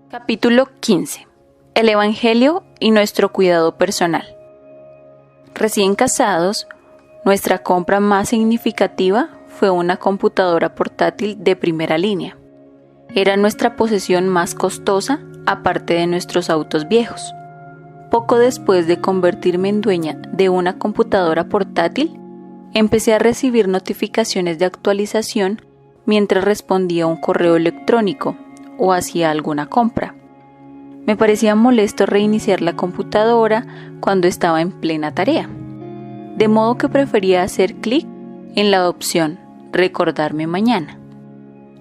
Capítulo 15. El Evangelio y nuestro cuidado personal. Recién casados, nuestra compra más significativa fue una computadora portátil de primera línea. Era nuestra posesión más costosa, aparte de nuestros autos viejos. Poco después de convertirme en dueña de una computadora portátil, empecé a recibir notificaciones de actualización mientras respondía a un correo electrónico o hacía alguna compra. Me parecía molesto reiniciar la computadora cuando estaba en plena tarea, de modo que prefería hacer clic en la opción Recordarme mañana.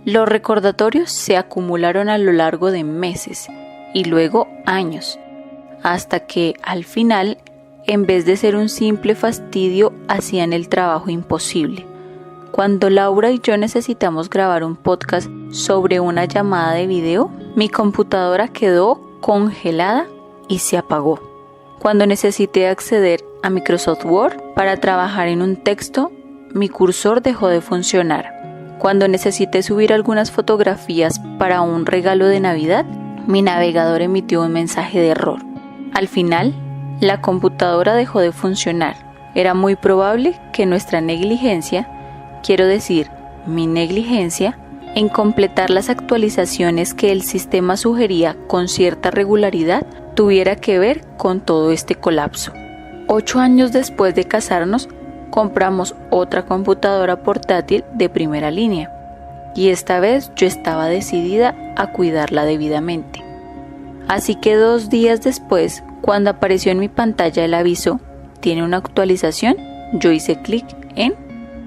Los recordatorios se acumularon a lo largo de meses y luego años, hasta que, al final, en vez de ser un simple fastidio, hacían el trabajo imposible. Cuando Laura y yo necesitamos grabar un podcast sobre una llamada de video, mi computadora quedó congelada y se apagó. Cuando necesité acceder a Microsoft Word para trabajar en un texto, mi cursor dejó de funcionar. Cuando necesité subir algunas fotografías para un regalo de Navidad, mi navegador emitió un mensaje de error. Al final, la computadora dejó de funcionar. Era muy probable que nuestra negligencia, quiero decir, mi negligencia, en completar las actualizaciones que el sistema sugería con cierta regularidad, tuviera que ver con todo este colapso. 8 años después de casarnos, compramos otra computadora portátil de primera línea, y esta vez yo estaba decidida a cuidarla debidamente. Así que 2 días después, cuando apareció en mi pantalla el aviso, ¿tiene una actualización?, yo hice clic en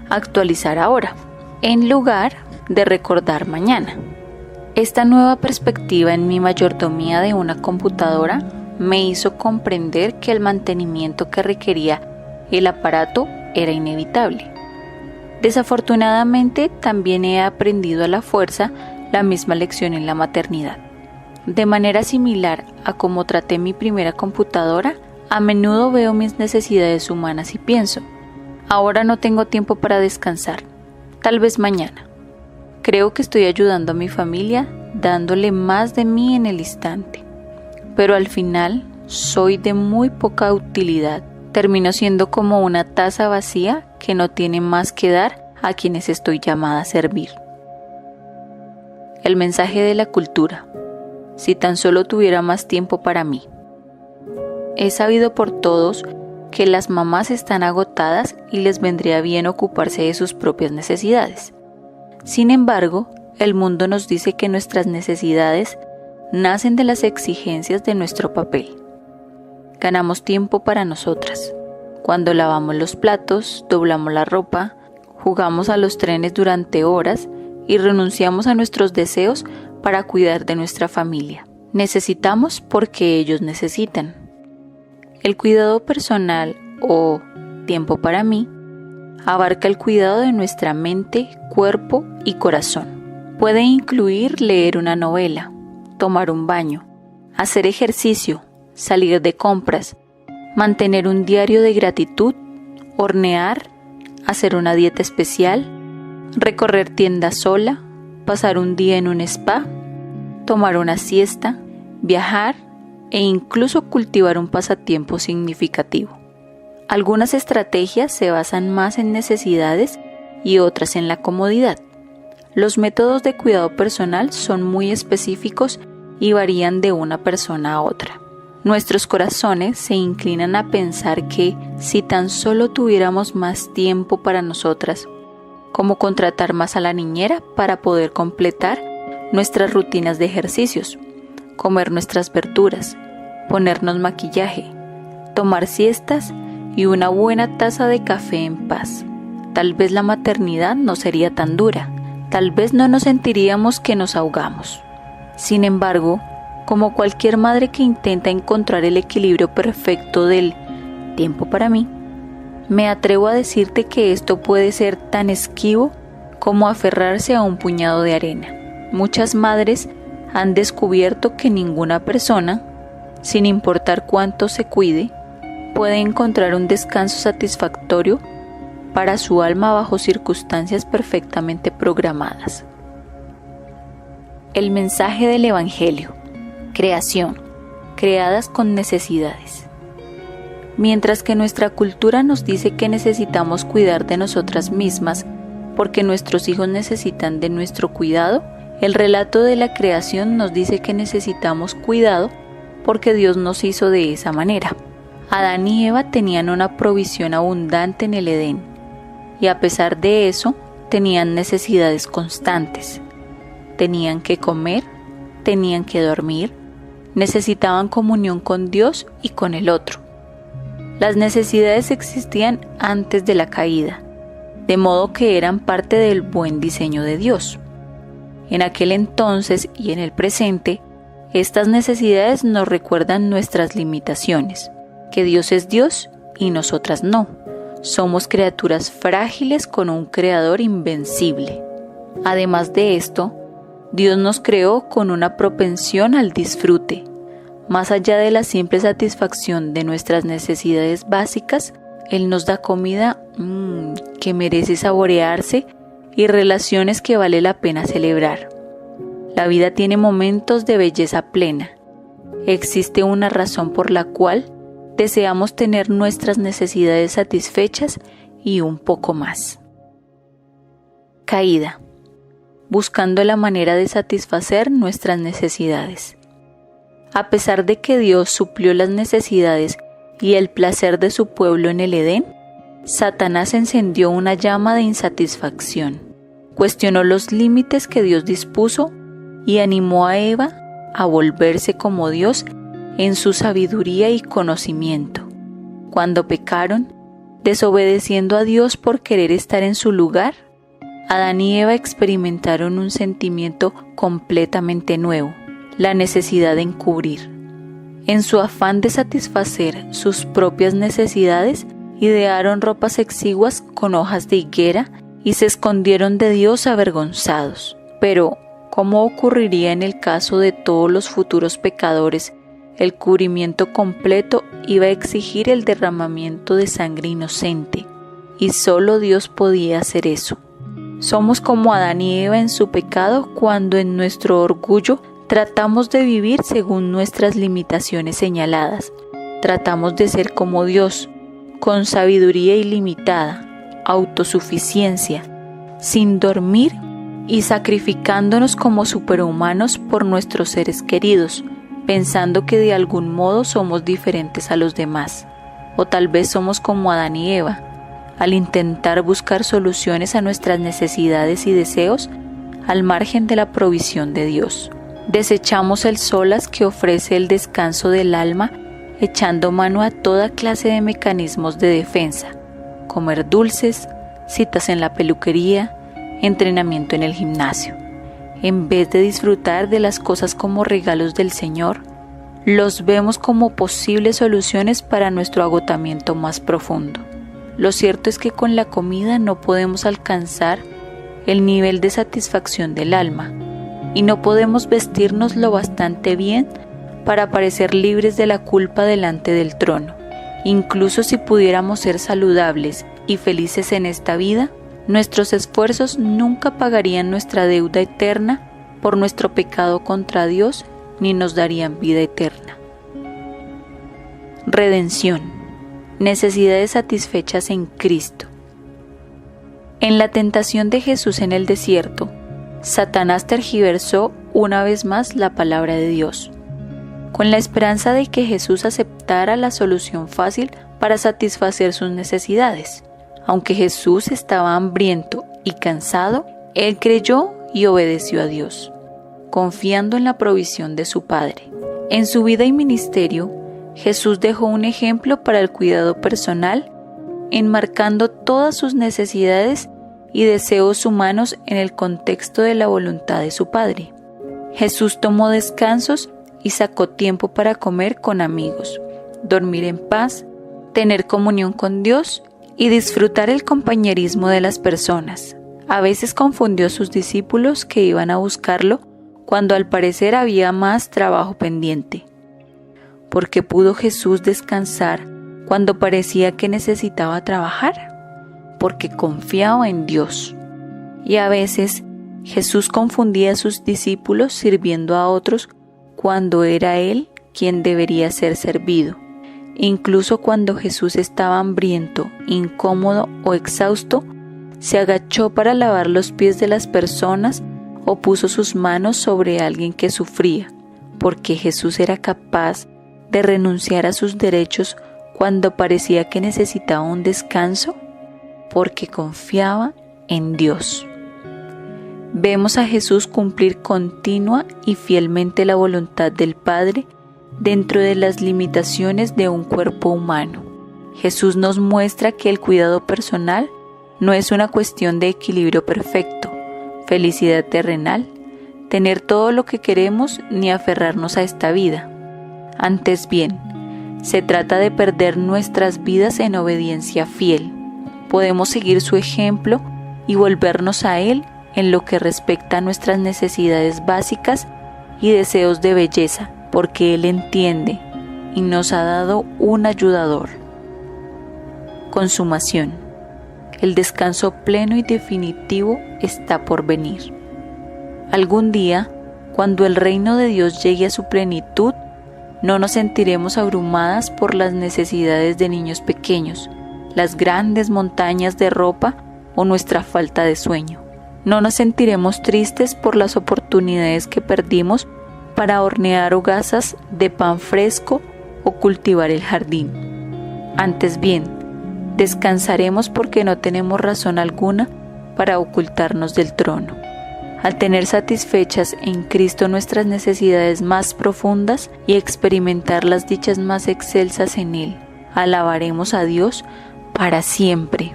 Actualizar ahora, en lugar de Recordar mañana. Esta nueva perspectiva en mi mayordomía de una computadora me hizo comprender que el mantenimiento que requería el aparato era inevitable. Desafortunadamente, también he aprendido a la fuerza la misma lección en la maternidad. De manera similar a como traté mi primera computadora, a menudo veo mis necesidades humanas y pienso, ahora no tengo tiempo para descansar, tal vez mañana. Creo que estoy ayudando a mi familia dándole más de mí en el instante, pero al final soy de muy poca utilidad. Termino siendo como una taza vacía que no tiene más que dar a quienes estoy llamada a servir. El mensaje de la cultura: si tan solo tuviera más tiempo para mí. He sabido por todos que las mamás están agotadas y les vendría bien ocuparse de sus propias necesidades. Sin embargo, el mundo nos dice que nuestras necesidades nacen de las exigencias de nuestro papel. Ganamos tiempo para nosotras. Cuando lavamos los platos, doblamos la ropa, jugamos a los trenes durante horas y renunciamos a nuestros deseos para cuidar de nuestra familia. Necesitamos porque ellos necesitan. El cuidado personal o tiempo para mí abarca el cuidado de nuestra mente, cuerpo y corazón. Puede incluir leer una novela, tomar un baño, hacer ejercicio, salir de compras, mantener un diario de gratitud, hornear, hacer una dieta especial, recorrer tiendas sola, pasar un día en un spa, tomar una siesta, viajar e incluso cultivar un pasatiempo significativo. Algunas estrategias se basan más en necesidades y otras en la comodidad. Los métodos de cuidado personal son muy específicos y varían de una persona a otra. Nuestros corazones se inclinan a pensar que si tan solo tuviéramos más tiempo para nosotras, como contratar más a la niñera para poder completar nuestras rutinas de ejercicios, comer nuestras verduras, ponernos maquillaje, tomar siestas y una buena taza de café en paz. Tal vez la maternidad no sería tan dura, tal vez no nos sentiríamos que nos ahogamos. Sin embargo, como cualquier madre que intenta encontrar el equilibrio perfecto del tiempo para mí, me atrevo a decirte que esto puede ser tan esquivo como aferrarse a un puñado de arena. Muchas madres han descubierto que ninguna persona, sin importar cuánto se cuide, puede encontrar un descanso satisfactorio para su alma bajo circunstancias perfectamente programadas. El mensaje del Evangelio. Creación, creadas con necesidades. Mientras que nuestra cultura nos dice que necesitamos cuidar de nosotras mismas porque nuestros hijos necesitan de nuestro cuidado, el relato de la creación nos dice que necesitamos cuidado porque Dios nos hizo de esa manera. Adán y Eva tenían una provisión abundante en el Edén, y a pesar de eso, tenían necesidades constantes. Tenían que comer, tenían que dormir, necesitaban comunión con Dios y con el otro. Las necesidades existían antes de la caída, de modo que eran parte del buen diseño de Dios. En aquel entonces y en el presente, estas necesidades nos recuerdan nuestras limitaciones, que Dios es Dios y nosotras no. Somos criaturas frágiles con un Creador invencible. Además de esto, Dios nos creó con una propensión al disfrute. Más allá de la simple satisfacción de nuestras necesidades básicas, Él nos da comida que merece saborearse y relaciones que vale la pena celebrar. La vida tiene momentos de belleza plena. Existe una razón por la cual deseamos tener nuestras necesidades satisfechas y un poco más. Caída. Buscando la manera de satisfacer nuestras necesidades. A pesar de que Dios suplió las necesidades y el placer de su pueblo en el Edén, Satanás encendió una llama de insatisfacción, cuestionó los límites que Dios dispuso y animó a Eva a volverse como Dios en su sabiduría y conocimiento. Cuando pecaron, desobedeciendo a Dios por querer estar en su lugar, Adán y Eva experimentaron un sentimiento completamente nuevo, la necesidad de encubrir. En su afán de satisfacer sus propias necesidades, idearon ropas exiguas con hojas de higuera y se escondieron de Dios avergonzados. Pero, ¿cómo ocurriría en el caso de todos los futuros pecadores? El cubrimiento completo iba a exigir el derramamiento de sangre inocente, y solo Dios podía hacer eso. Somos como Adán y Eva en su pecado cuando en nuestro orgullo tratamos de vivir según nuestras limitaciones señaladas. Tratamos de ser como Dios, con sabiduría ilimitada, autosuficiencia, sin dormir y sacrificándonos como superhumanos por nuestros seres queridos, pensando que de algún modo somos diferentes a los demás. O tal vez somos como Adán y Eva, al intentar buscar soluciones a nuestras necesidades y deseos al margen de la provisión de Dios. Desechamos el solas que ofrece el descanso del alma, echando mano a toda clase de mecanismos de defensa, comer dulces, citas en la peluquería, entrenamiento en el gimnasio. En vez de disfrutar de las cosas como regalos del Señor, los vemos como posibles soluciones para nuestro agotamiento más profundo. Lo cierto es que con la comida no podemos alcanzar el nivel de satisfacción del alma y no podemos vestirnos lo bastante bien para parecer libres de la culpa delante del trono. Incluso si pudiéramos ser saludables y felices en esta vida, nuestros esfuerzos nunca pagarían nuestra deuda eterna por nuestro pecado contra Dios ni nos darían vida eterna. Redención. Necesidades satisfechas en Cristo. En la tentación de Jesús en el desierto, Satanás tergiversó una vez más la palabra de Dios, con la esperanza de que Jesús aceptara la solución fácil para satisfacer sus necesidades. Aunque Jesús estaba hambriento y cansado, Él creyó y obedeció a Dios, confiando en la provisión de su Padre. En su vida y ministerio, Jesús dejó un ejemplo para el cuidado personal, enmarcando todas sus necesidades y deseos humanos en el contexto de la voluntad de su Padre. Jesús tomó descansos y sacó tiempo para comer con amigos, dormir en paz, tener comunión con Dios y disfrutar el compañerismo de las personas. A veces confundió a sus discípulos que iban a buscarlo cuando al parecer había más trabajo pendiente. ¿Por qué pudo Jesús descansar cuando parecía que necesitaba trabajar? porque confiaba en Dios. Y a veces Jesús confundía a sus discípulos sirviendo a otros cuando era Él quien debería ser servido. Incluso cuando Jesús estaba hambriento, incómodo o exhausto, se agachó para lavar los pies de las personas o puso sus manos sobre alguien que sufría, porque Jesús era capaz de renunciar a sus derechos cuando parecía que necesitaba un descanso, porque confiaba en Dios. Vemos a Jesús cumplir continua y fielmente la voluntad del Padre dentro de las limitaciones de un cuerpo humano. Jesús nos muestra que el cuidado personal no es una cuestión de equilibrio perfecto, felicidad terrenal, tener todo lo que queremos ni aferrarnos a esta vida. Antes bien, se trata de perder nuestras vidas en obediencia fiel. Podemos seguir su ejemplo y volvernos a Él en lo que respecta a nuestras necesidades básicas y deseos de belleza, porque Él entiende y nos ha dado un ayudador. Consumación. El descanso pleno y definitivo está por venir. Algún día, cuando el reino de Dios llegue a su plenitud, no nos sentiremos abrumadas por las necesidades de niños pequeños, las grandes montañas de ropa o nuestra falta de sueño. No nos sentiremos tristes por las oportunidades que perdimos para hornear hogazas de pan fresco o cultivar el jardín. Antes bien, descansaremos porque no tenemos razón alguna para ocultarnos del trono. Al tener satisfechas en Cristo nuestras necesidades más profundas y experimentar las dichas más excelsas en Él, alabaremos a Dios para siempre.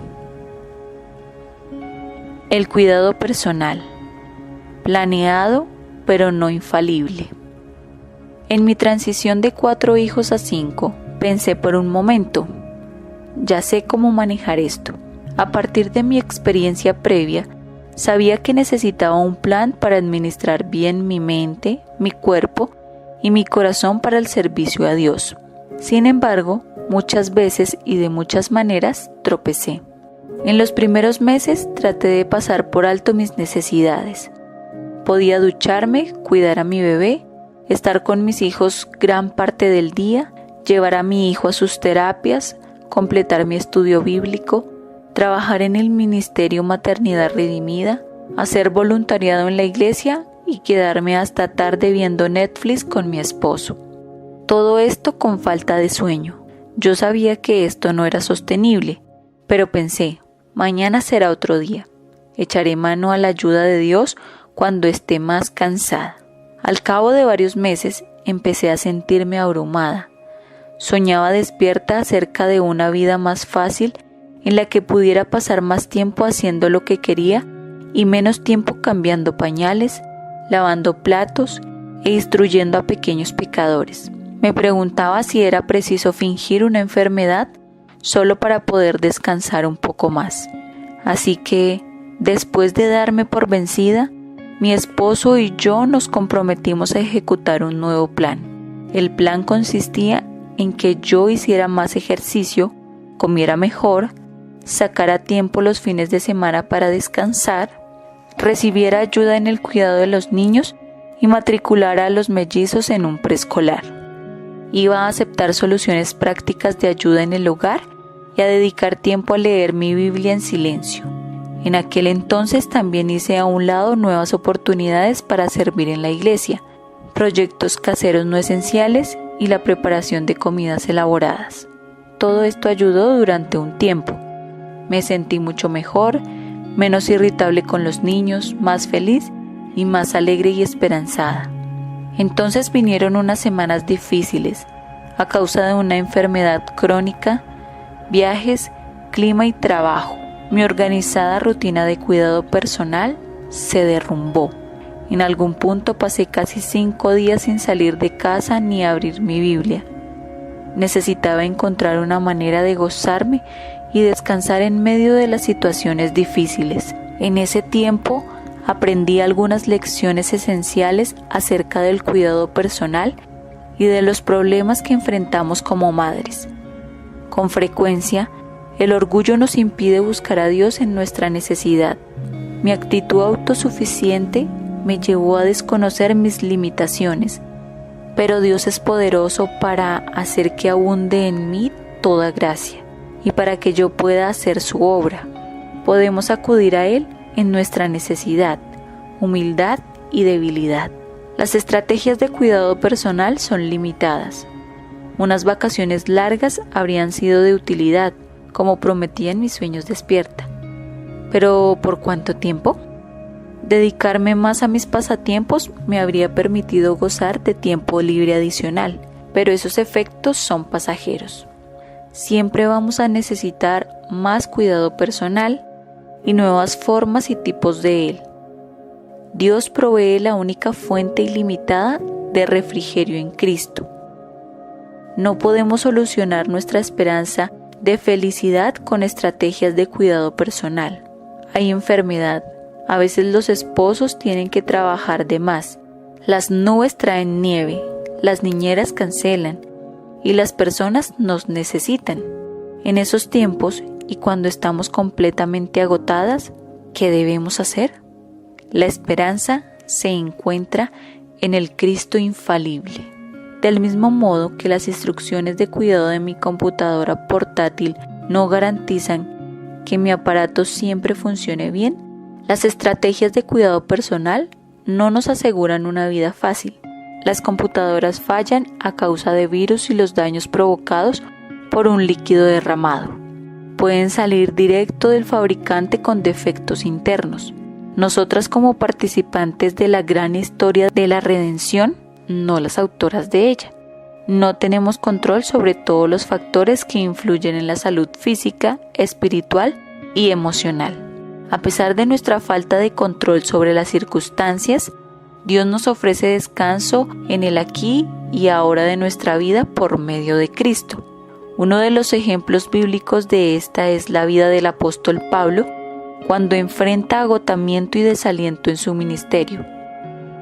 El cuidado personal, planeado pero no infalible. En mi transición de 4 hijos a 5, pensé por un momento, ya sé cómo manejar esto. A partir de mi experiencia previa, sabía que necesitaba un plan para administrar bien mi mente, mi cuerpo y mi corazón para el servicio a Dios. Sin embargo, muchas veces y de muchas maneras tropecé. En los primeros meses traté de pasar por alto mis necesidades. Podía ducharme, cuidar a mi bebé, estar con mis hijos gran parte del día, llevar a mi hijo a sus terapias, completar mi estudio bíblico, trabajar en el Ministerio Maternidad Redimida, hacer voluntariado en la iglesia y quedarme hasta tarde viendo Netflix con mi esposo. Todo esto con falta de sueño. Yo sabía que esto no era sostenible, pero pensé, mañana será otro día. Echaré mano a la ayuda de Dios cuando esté más cansada. Al cabo de varios meses empecé a sentirme abrumada. Soñaba despierta acerca de una vida más fácil en la que pudiera pasar más tiempo haciendo lo que quería y menos tiempo cambiando pañales, lavando platos e instruyendo a pequeños pecadores. Me preguntaba si era preciso fingir una enfermedad solo para poder descansar un poco más. Así que, después de darme por vencida, mi esposo y yo nos comprometimos a ejecutar un nuevo plan. El plan consistía en que yo hiciera más ejercicio, comiera mejor, sacara a tiempo los fines de semana para descansar, recibiera ayuda en el cuidado de los niños y matriculara a los mellizos en un preescolar. Iba a aceptar soluciones prácticas de ayuda en el hogar y a dedicar tiempo a leer mi Biblia en silencio. En aquel entonces también hice a un lado nuevas oportunidades para servir en la iglesia, proyectos caseros no esenciales y la preparación de comidas elaboradas. Todo esto ayudó durante un tiempo. Me sentí mucho mejor, menos irritable con los niños, más feliz y más alegre y esperanzada. Entonces vinieron unas semanas difíciles a causa de una enfermedad crónica, viajes, clima y trabajo. Mi organizada rutina de cuidado personal se derrumbó. En algún punto pasé casi 5 días sin salir de casa ni abrir mi Biblia. Necesitaba encontrar una manera de gozarme y descansar en medio de las situaciones difíciles. En ese tiempo aprendí algunas lecciones esenciales acerca del cuidado personal y de los problemas que enfrentamos como madres. Con frecuencia, El orgullo nos impide buscar a Dios en nuestra necesidad. Mi actitud autosuficiente me llevó a desconocer mis limitaciones, pero Dios es poderoso para hacer que abunde en mí toda gracia y para que yo pueda hacer su obra. Podemos acudir a Él en nuestra necesidad, humildad y debilidad. Las estrategias de cuidado personal son limitadas. Unas vacaciones largas habrían sido de utilidad, como prometía en mis sueños despierta. ¿Pero por cuánto tiempo? Dedicarme más a mis pasatiempos me habría permitido gozar de tiempo libre adicional, pero esos efectos son pasajeros. Siempre vamos a necesitar más cuidado personal y nuevas formas y tipos de él. Dios provee la única fuente ilimitada de refrigerio en Cristo. No podemos solucionar nuestra esperanza de felicidad con estrategias de cuidado personal. Hay enfermedad. A veces los esposos tienen que trabajar de más. Las nubes traen nieve. Las niñeras cancelan. Y las personas nos necesitan. En esos tiempos y cuando estamos completamente agotadas, ¿qué debemos hacer? La esperanza se encuentra en el Cristo infalible. Del mismo modo que las instrucciones de cuidado de mi computadora portátil no garantizan que mi aparato siempre funcione bien, las estrategias de cuidado personal no nos aseguran una vida fácil. Las computadoras fallan a causa de virus y los daños provocados por un líquido derramado. Pueden salir directo del fabricante con defectos internos. Nosotras, como participantes de la gran historia de la redención, no las autoras de ella, no tenemos control sobre todos los factores que influyen en la salud física, espiritual y emocional. A pesar de nuestra falta de control sobre las circunstancias, Dios nos ofrece descanso en el aquí y ahora de nuestra vida por medio de Cristo. Uno de los ejemplos bíblicos de esta es la vida del apóstol Pablo, cuando enfrenta agotamiento y desaliento en su ministerio.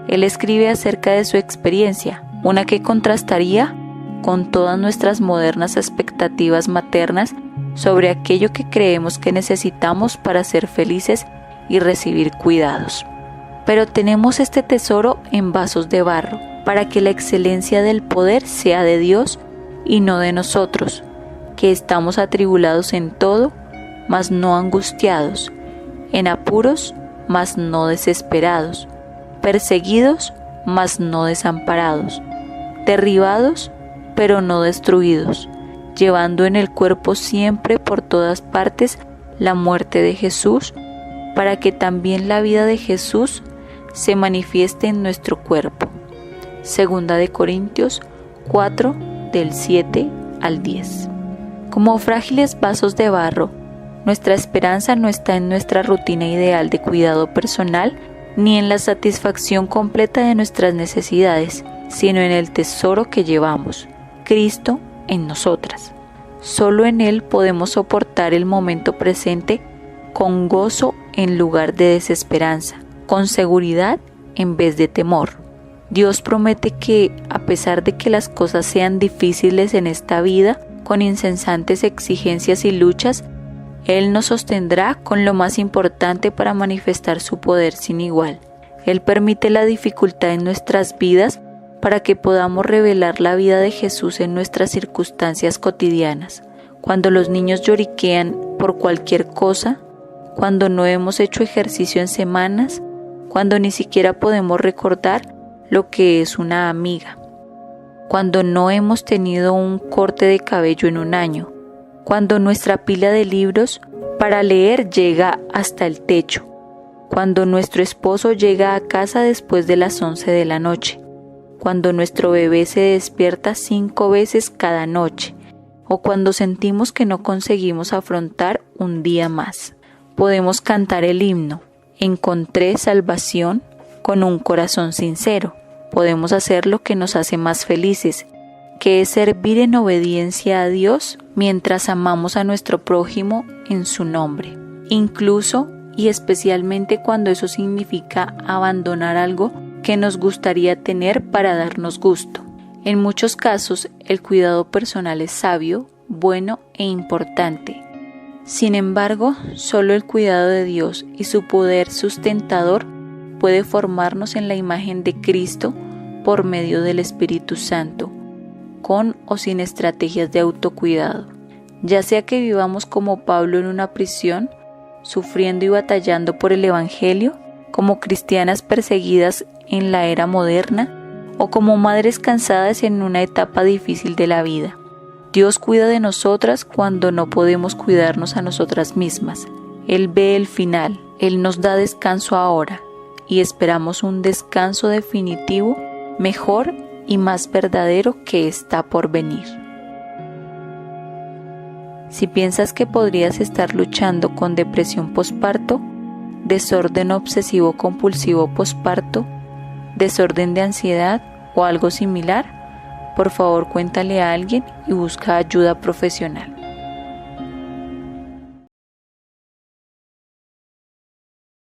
Él escribe acerca de su experiencia, una que contrastaría con todas nuestras modernas expectativas maternas sobre aquello que creemos que necesitamos para ser felices y recibir cuidados. Pero tenemos este tesoro en vasos de barro, para que la excelencia del poder sea de Dios y no de nosotros, que estamos atribulados en todo, mas no angustiados, en apuros, mas no desesperados, perseguidos, mas no desamparados, derribados, pero no destruidos, llevando en el cuerpo siempre por todas partes la muerte de Jesús, para que también la vida de Jesús se manifieste en nuestro cuerpo. Segunda de Corintios 4, del 7 al 10. Como frágiles vasos de barro, nuestra esperanza no está en nuestra rutina ideal de cuidado personal ni en la satisfacción completa de nuestras necesidades, sino en el tesoro que llevamos, Cristo en nosotras. Solo en Él podemos soportar el momento presente con gozo en lugar de desesperanza, con seguridad en vez de temor. Dios promete que, a pesar de que las cosas sean difíciles en esta vida, con incesantes exigencias y luchas, Él nos sostendrá con lo más importante para manifestar su poder sin igual. Él permite la dificultad en nuestras vidas para que podamos revelar la vida de Jesús en nuestras circunstancias cotidianas. Cuando los niños lloriquean por cualquier cosa, cuando no hemos hecho ejercicio en semanas, cuando ni siquiera podemos recordar lo que es una amiga, cuando no hemos tenido un corte de cabello en un año, cuando nuestra pila de libros para leer llega hasta el techo, cuando nuestro esposo llega a casa después de las 11 de la noche, cuando nuestro bebé se despierta 5 veces cada noche, o cuando sentimos que no conseguimos afrontar un día más. Podemos cantar el himno, encontré salvación con un corazón sincero. Podemos hacer lo que nos hace más felices, que es servir en obediencia a Dios mientras amamos a nuestro prójimo en su nombre, incluso y especialmente cuando eso significa abandonar algo que nos gustaría tener para darnos gusto. En muchos casos, el cuidado personal es sabio, bueno e importante, Sin embargo, solo el cuidado de Dios y su poder sustentador puede formarnos en la imagen de Cristo por medio del Espíritu Santo, con o sin estrategias de autocuidado. Ya sea que vivamos como Pablo en una prisión, sufriendo y batallando por el Evangelio, como cristianas perseguidas en la era moderna, o como madres cansadas en una etapa difícil de la vida. Dios cuida de nosotras cuando no podemos cuidarnos a nosotras mismas. Él ve el final, Él nos da descanso ahora, y esperamos un descanso definitivo, mejor y más verdadero que está por venir. Si piensas que podrías estar luchando con depresión posparto, desorden obsesivo compulsivo posparto, desorden de ansiedad o algo similar, por favor cuéntale a alguien y busca ayuda profesional.